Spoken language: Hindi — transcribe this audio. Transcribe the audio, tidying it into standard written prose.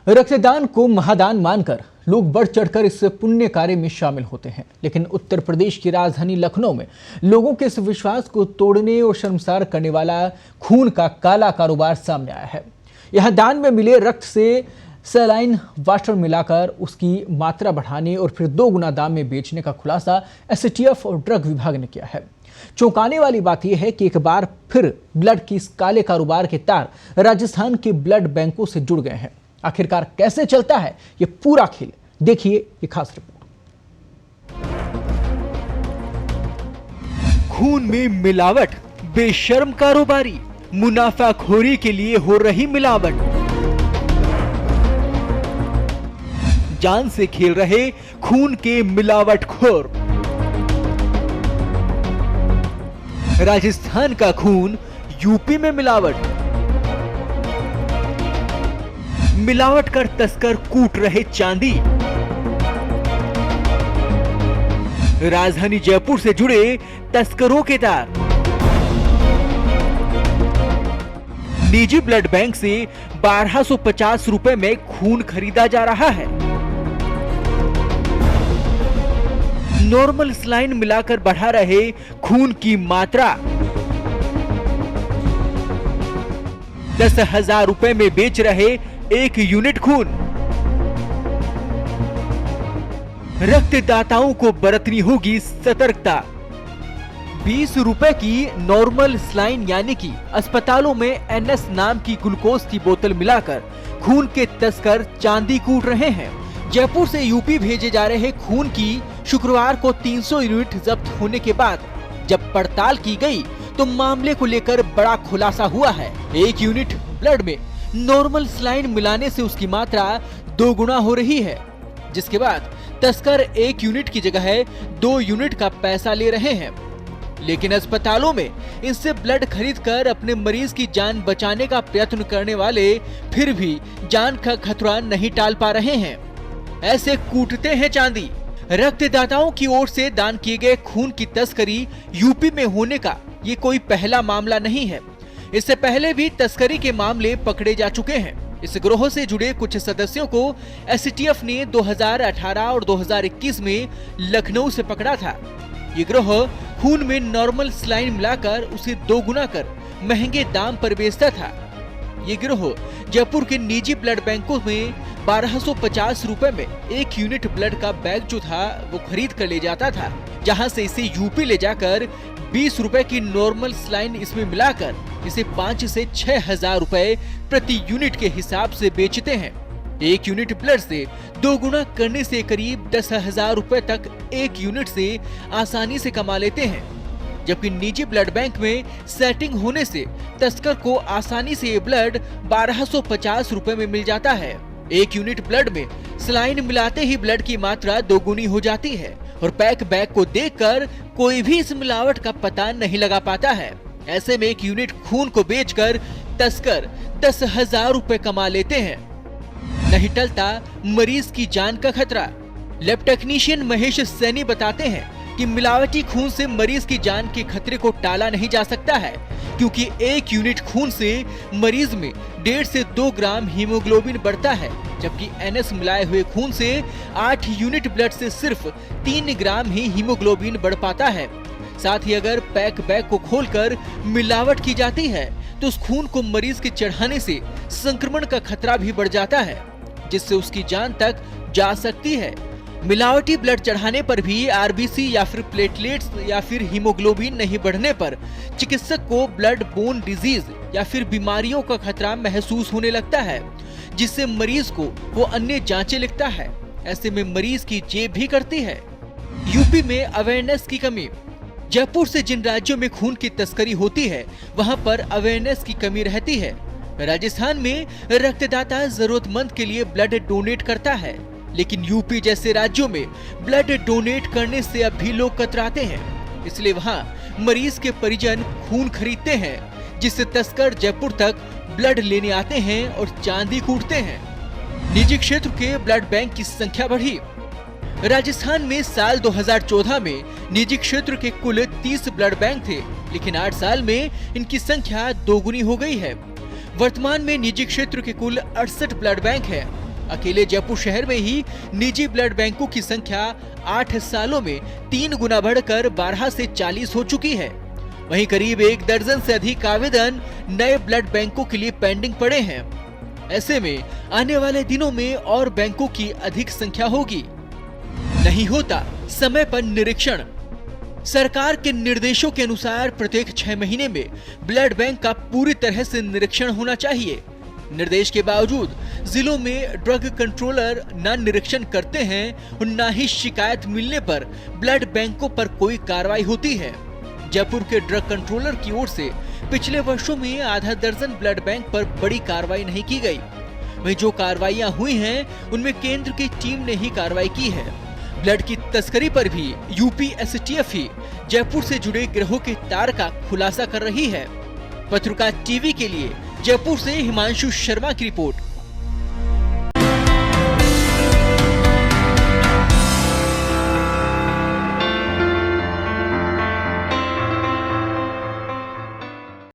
रक्तदान को महादान मानकर लोग बढ़ चढ़कर इस पुण्य कार्य में शामिल होते हैं, लेकिन उत्तर प्रदेश की राजधानी लखनऊ में लोगों के इस विश्वास को तोड़ने और शर्मसार करने वाला खून का काला कारोबार सामने आया है। यहां दान में मिले रक्त से सलाइन वाटर मिलाकर उसकी मात्रा बढ़ाने और फिर 2 गुना दाम में बेचने का खुलासा एसटीएफ और ड्रग विभाग ने किया है। चौंकाने वाली बात यह है कि एक बार फिर ब्लड की इस काले कारोबार के तार राजस्थान के ब्लड बैंकों से जुड़ गए हैं। आखिरकार कैसे चलता है ये पूरा खेल, देखिए ये खास रिपोर्ट। खून में मिलावट, बेशर्म कारोबारी, मुनाफाखोरी के लिए हो रही मिलावट, जान से खेल रहे खून के मिलावटखोर। राजस्थान का खून, यूपी में मिलावट। मिलावट कर तस्कर कूट रहे चांदी। राजधानी जयपुर से जुड़े तस्करों के तार। निजी ब्लड बैंक से 1250 रुपए में खून खरीदा जा रहा है। नॉर्मल सलाइन मिलाकर बढ़ा रहे खून की मात्रा। 10,000 रुपए में बेच रहे 1 यूनिट खून। रक्तदाताओं को बरतनी होगी सतर्कता। 20 रुपए की नॉर्मल सलाइन यानी कि अस्पतालों में एनएस नाम की ग्लूकोज की बोतल मिलाकर खून के तस्कर चांदी कूट रहे हैं। जयपुर से यूपी भेजे जा रहे खून की शुक्रवार को 300 यूनिट जब्त होने के बाद जब पड़ताल की गई तो मामले को लेकर बड़ा खुलासा हुआ है। 1 यूनिट ब्लड में नॉर्मल सलाइन मिलाने से उसकी मात्रा 2 गुना हो रही है, जिसके बाद तस्कर 1 यूनिट की जगह 2 यूनिट का पैसा ले रहे हैं। लेकिन अस्पतालों में इनसे ब्लड खरीदकर अपने मरीज की जान बचाने का प्रयत्न करने वाले फिर भी जान का खतरा नहीं टाल पा रहे हैं। ऐसे कूटते हैं चांदी। रक्तदाताओं की ओर से दान किए गए खून की तस्करी यूपी में होने का ये कोई पहला मामला नहीं है। इससे पहले भी तस्करी के मामले पकड़े जा चुके हैं। इस गिरोह से जुड़े कुछ सदस्यों को एसटीएफ ने 2018 और 2021 में लखनऊ से पकड़ा था। ये गिरोह खून में नॉर्मल सलाइन मिलाकर उसे 2 गुना कर महंगे दाम पर बेचता था। ये गिरोह जयपुर के निजी ब्लड बैंकों में 1250 रुपए में 1 यूनिट ब्लड का बैग जो था वो खरीद कर ले जाता था, जहां से इसे यूपी ले जाकर 20 रुपए की नॉर्मल सलाइन इसमें मिलाकर इसे 5 से 6,000 रुपए प्रति यूनिट के हिसाब से बेचते हैं। 1 यूनिट ब्लड से 2 गुना करने से करीब 10,000 रुपए तक 1 यूनिट से आसानी से कमा लेते हैं। जबकि निजी ब्लड बैंक में सेटिंग होने से तस्कर को आसानी से ये ब्लड 1250 रुपए में मिल जाता है। 1 यूनिट ब्लड में सलाइन मिलाते ही ब्लड की मात्रा 2 गुनी हो जाती है और पैक बैग को देखकर कोई भी इस मिलावट का पता नहीं लगा पाता है। ऐसे में 1 यूनिट खून को बेचकर तस्कर 10,000 रुपए कमा लेते हैं। नहीं टलता मरीज की जान का खतरा। लैब टेक्नीशियन महेश सैनी बताते हैं कि मिलावटी खून से मरीज की जान के खतरे को टाला नहीं जा सकता है, क्योंकि 1 यूनिट खून से मरीज में 1.5 से 2 ग्राम हीमोग्लोबिन बढ़ता है, जबकि एनएस मिलाए हुए खून से 8 यूनिट ब्लड से सिर्फ 3 ग्राम ही हीमोग्लोबिन बढ़ पाता है। साथ ही अगर पैक बैग को खोलकर मिलावट की जाती है तो उस खून को मरीज के चढ़ाने से संक्रमण का खतरा भी बढ़ जाता है, जिससे उसकी जान तक जा सकती है। मिलावटी ब्लड चढ़ाने पर भी आरबीसी या फिर प्लेटलेट्स या फिर हीमोग्लोबिन नहीं बढ़ने पर चिकित्सक को ब्लड बोन डिजीज या फिर बीमारियों का खतरा महसूस होने लगता है, जिससे मरीज को वो अन्य जांचें लिखता है। ऐसे में मरीज की जेब भी करती है। यूपी में अवेयरनेस की कमी। जयपुर से जिन राज्यों में खून की तस्करी होती है वहां पर अवेयरनेस की कमी रहती है। राजस्थान में रक्तदाता जरूरतमंद के लिए ब्लड डोनेट करता है, लेकिन यूपी जैसे राज्यों में ब्लड डोनेट करने से अब भी लोग कतराते हैं। इसलिए वहां मरीज के परिजन खून खरीदते हैं, जिससे तस्कर जयपुर तक ब्लड लेने आते हैं और चांदी कूटते हैं। निजी क्षेत्र के ब्लड बैंक की संख्या बढ़ी। राजस्थान में साल 2014 में निजी क्षेत्र के कुल 30 ब्लड बैंक थे, लेकिन 8 साल में इनकी संख्या 2 गुनी हो गई है। वर्तमान में निजी क्षेत्र के कुल 68 ब्लड बैंक है। अकेले जयपुर शहर में ही निजी ब्लड बैंकों की संख्या 8 सालों में 3 गुना बढ़कर 12 से 40 हो चुकी है। वहीं करीब 1 दर्जन से अधिक आवेदन नए ब्लड बैंकों के लिए पेंडिंग पड़े हैं। ऐसे में आने वाले दिनों में और बैंकों की अधिक संख्या होगी। नहीं होता समय पर निरीक्षण। सरकार के निर्देशों के अनुसार प्रत्येक 6 महीने में ब्लड बैंक का पूरी तरह से निरीक्षण होना चाहिए। निर्देश के बावजूद जिलों में ड्रग कंट्रोलर न निरीक्षण करते हैं और न ही शिकायत मिलने पर ब्लड बैंकों पर कोई कार्रवाई होती है। जयपुर के ड्रग कंट्रोलर की ओर से पिछले वर्षों में आधा दर्जन ब्लड बैंक पर बड़ी कार्रवाई नहीं की गई। वहीं जो कार्रवाइयां हुई हैं उनमें केंद्र की टीम ने ही कार्रवाई की है। ब्लड की तस्करी पर भी यूपी एसटीएफ ही जयपुर से जुड़े गिरोह के तार का खुलासा कर रही है। पत्रकार टीवी के लिए जयपुर से हिमांशु शर्मा की रिपोर्ट।